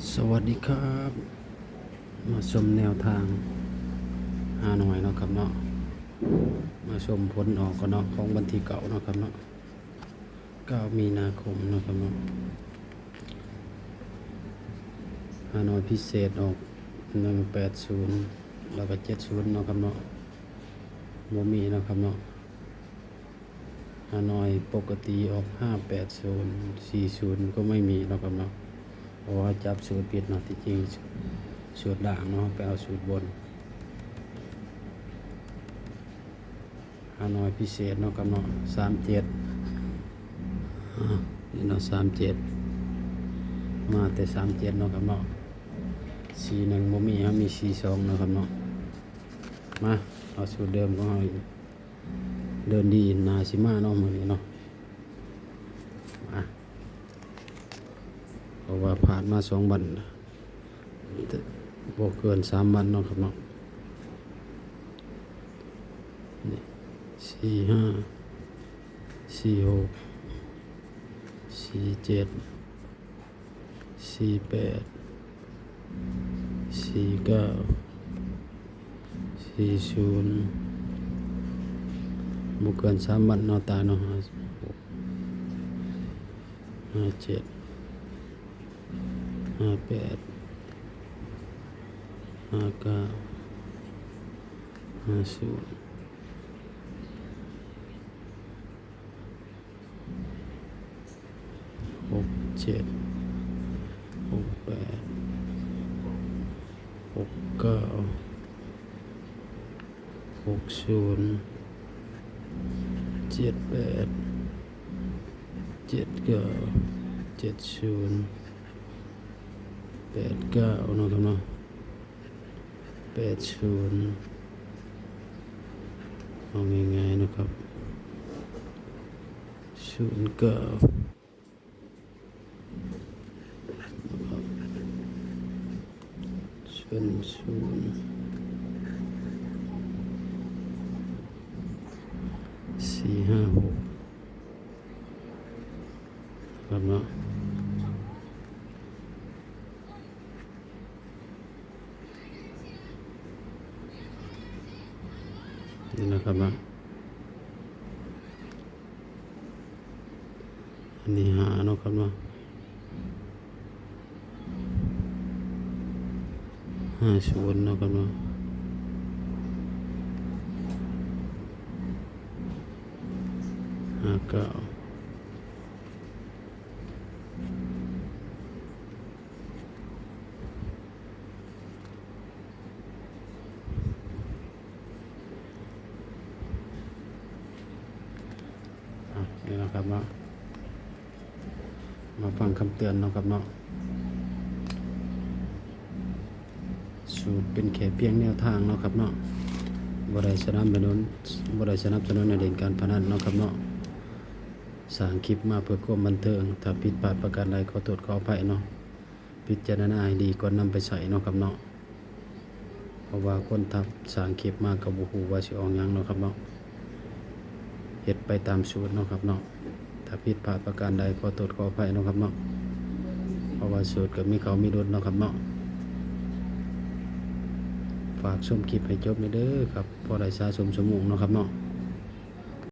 สวัสดีครับมาชมแนวทางหาหน่อยเนาะครับเนาะมาชมผลออกกันเนาะของวันที่เก่าเนาะครับเนาะ9 มีนาคมเนาะครับเนาะหาหน่อยพิเศษออก180แล้วก็70เนาะครับเนาะบ่มีเนาะครับเนาะหาหน่อยปกติออก580 40ก็ไม่มีเนาะครับเนาะเพราะว่าจับสูตรผิดเนาะที่จริงสูตรด่างเนาะไปเอาสูตรบนหาหน่อยพิเศษเนาะครับเนาะ37นี่เนาะ37มาแต่37เนาะครับเนาะ41บ่มีครับมี42เนาะครับเนาะมาเอาสูตรเดิมของเราเดินดีนาสิมาเนาะมื้อนี้เนาะมาเพราะว่าผ่านมา2 วันบ่เกิน3 วันเนาะครับเนาะนี่45 46 47 48 49 40บ่เกิน3 วันเนาะตาเนาะ57 58 59 50 67 68 69 60 78 79 70 89เนาะครับเนาะ80เอาง่ายๆนะครับ09456ครับเนาะนี่นะครับเนาะอันนี้หาเนาะครับเนาะ50เนาะครับเนาะ59นี่นะครับเนาะมาฟังคำเตือนเนาะครับเนาะสูตรเป็นแค่เพียงแนวทางเนาะครับเนาะบ่ได้สนับสนุนในเรื่องการพนันเนาะครับเนาะสร้างคลิปมาเพื่อความบันเทิงถ้าผิดพลาดประการใดขอโทษขออภัยเนาะพิจารณาให้ดีก่อนนำไปใส่เนาะครับเนาะเพราะว่าคนทับสร้างคลิปมาก็บ่ฮู้ว่าสิออกหยังเนาะครับเนาะเฮ็ดไปตามสูตรเนาะครับเนาะถ้าผิดพลาดประการใดขอโทษขออภัยเนาะครับเนาะเพราะว่าสูตรก็มีเขามีรุดเนาะครับเนาะฝากชมคลิปให้จบเด้อครับพอได้สะสมสมองเนาะครับเนาะ